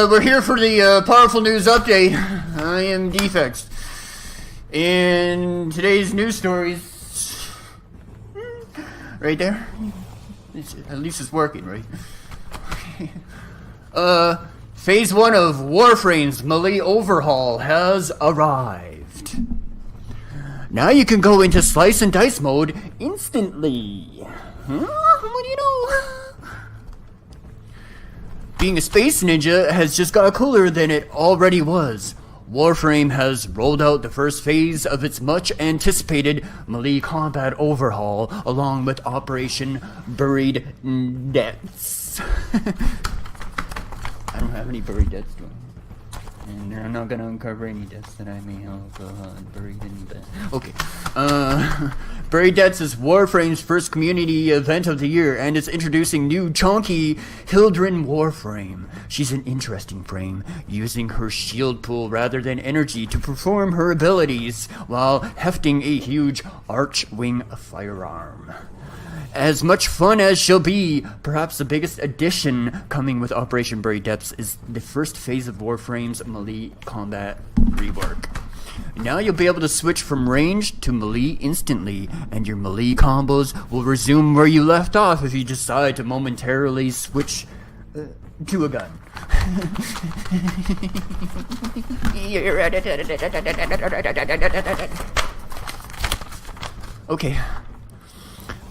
We're here for the powerful news update. I am Defext. And today's news stories, right there. At least it's working, right? Phase 1 of Warframe's melee overhaul has arrived. Now you can go into slice and dice mode instantly. Huh? What do you know? Being a space ninja has just got cooler than it already was. Warframe has rolled out the first phase of its much-anticipated melee combat overhaul, along with Operation Buried Depths. I don't have any buried depths, do I? And I'm not gonna uncover any depths that I may have buried in the... Okay. Buried Depths is Warframe's first community event of the year, and it's introducing new chunky Hildren Warframe. She's an interesting frame, using her shield pool rather than energy to perform her abilities, while hefting a huge Archwing firearm. As much fun as she'll be, perhaps the biggest addition coming with Operation Buried Depths is the first phase of Warframe's melee combat rework. Now you'll be able to switch from range to melee instantly, and your melee combos will resume where you left off if you decide to momentarily switch to a gun. Okay.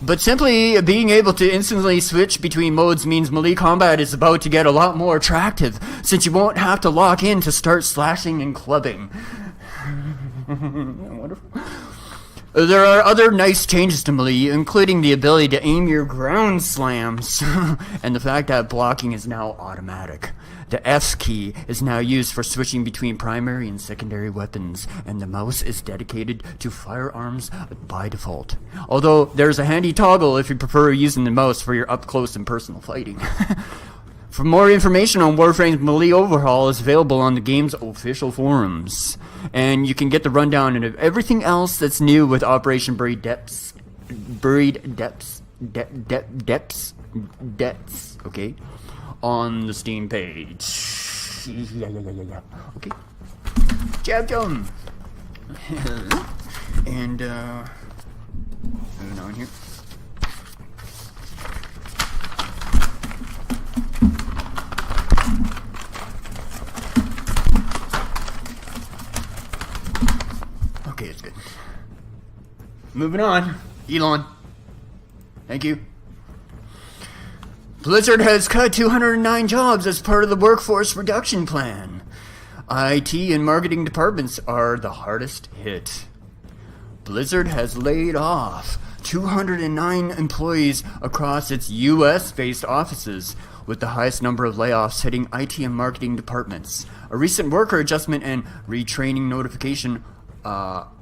But simply being able to instantly switch between modes means melee combat is about to get a lot more attractive, since you won't have to lock in to start slashing and clubbing. Wonderful. There are other nice changes to melee, including the ability to aim your ground slams, and the fact that blocking is now automatic. The F key is now used for switching between primary and secondary weapons, and the mouse is dedicated to firearms by default. Although there's a handy toggle if you prefer using the mouse for your up-close and personal fighting. For more information on Warframe's melee overhaul is available on the game's official forums. And you can get the rundown of everything else that's new with Operation Buried Depths. Depths, okay? On the Steam page. Yeah. Okay. Jab jump. And, moving on here. Okay, it's good. Moving on. Elon. Thank you. Blizzard has cut 209 jobs as part of the workforce reduction plan. IT and marketing departments are the hardest hit. Blizzard has laid off 209 employees across its US-based offices, with the highest number of layoffs hitting IT and marketing departments. A recent worker adjustment and retraining notification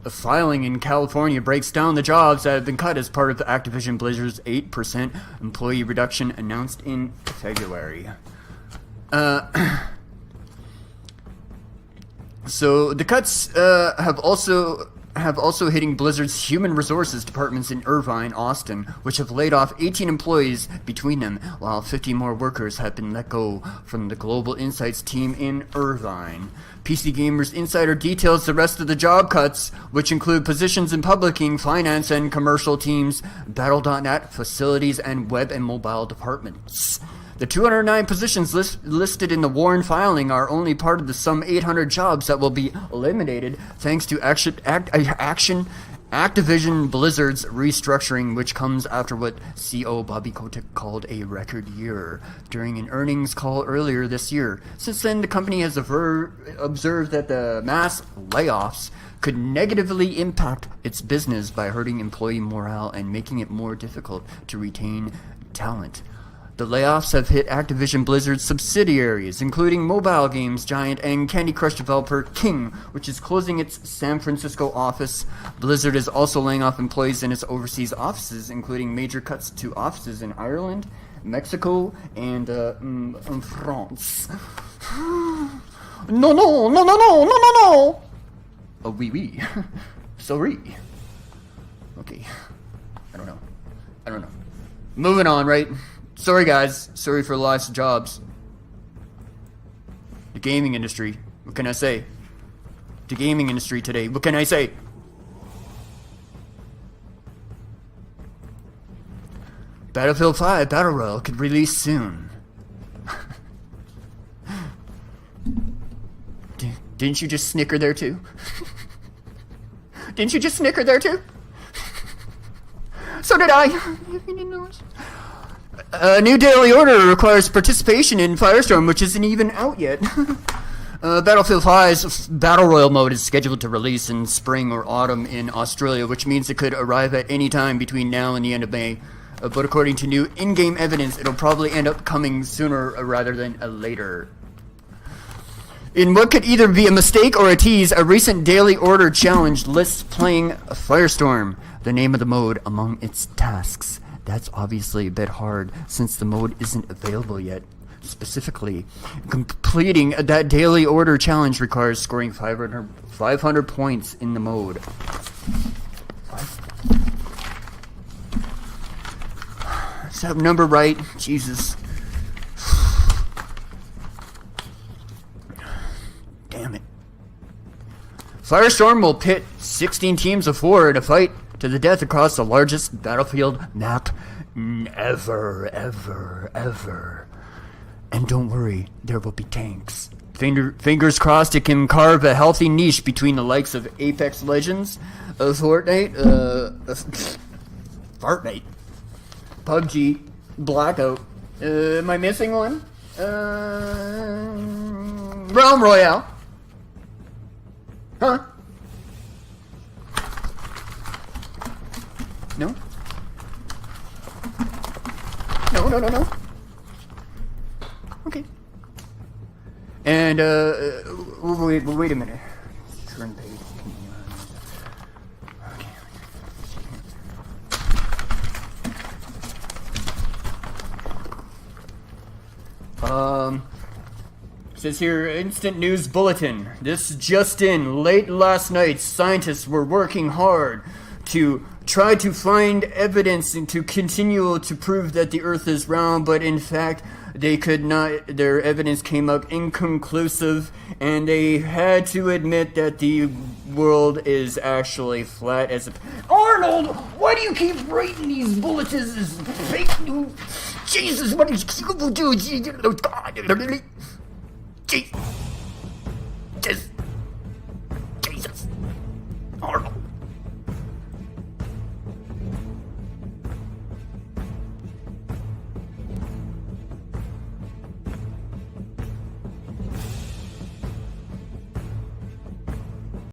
filing in California breaks down the jobs that have been cut as part of the Activision Blizzard's 8% employee reduction announced in February. So the cuts have also hitting Blizzard's human resources departments in Irvine, Austin, which have laid off 18 employees between them, while 50 more workers have been let go from the Global Insights team in Irvine. PC Gamer's Insider details the rest of the job cuts, which include positions in publishing, finance, and commercial teams, Battle.net, facilities, and web and mobile departments. The 209 positions listed in the Warren filing are only part of the some 800 jobs that will be eliminated thanks to Activision Blizzard's restructuring, which comes after what CEO Bobby Kotick called a record year during an earnings call earlier this year. Since then, the company has observed that the mass layoffs could negatively impact its business by hurting employee morale and making it more difficult to retain talent. The layoffs have hit Activision Blizzard's subsidiaries, including mobile games giant and Candy Crush developer King, which is closing its San Francisco office. Blizzard is also laying off employees in its overseas offices, including major cuts to offices in Ireland, Mexico, and France. No. Oh, oui. Sorry. Okay. I don't know. Moving on, right? Sorry guys, sorry for the loss of jobs. The gaming industry, what can I say? The gaming industry today, what can I say? Battlefield 5 Battle Royale could release soon. Didn't you just snicker there too? Didn't you just snicker there too? So did I. A new daily order requires participation in Firestorm, which isn't even out yet. Battlefield 5's Battle Royale mode is scheduled to release in spring or autumn in Australia, which means it could arrive at any time between now and the end of May. But according to new in-game evidence, it'll probably end up coming sooner rather than later. In what could either be a mistake or a tease, a recent daily order challenge lists playing Firestorm, the name of the mode, among its tasks. That's obviously a bit hard since the mode isn't available yet. Specifically, completing that daily order challenge requires scoring 500 points in the mode. Is that number right? Jesus. Damn it. Firestorm will pit 16 teams of 4 in a fight to the death across the largest battlefield map ever. And don't worry, there will be tanks. Fingers crossed it can carve a healthy niche between the likes of Apex Legends, Fortnite, PUBG, Blackout. Am I missing one? Realm Royale. Huh? No? No. Okay. And, wait a minute. Turn page. Okay. Says here, instant news bulletin. This just in. Late last night, scientists were working hard to try to find evidence and to continue to prove that the Earth is round, but in fact, they could not. Their evidence came up inconclusive, and they had to admit that the world is actually flat as a... Arnold, why do you keep writing these bulletins as fake news? Jesus, what is you do? Jesus.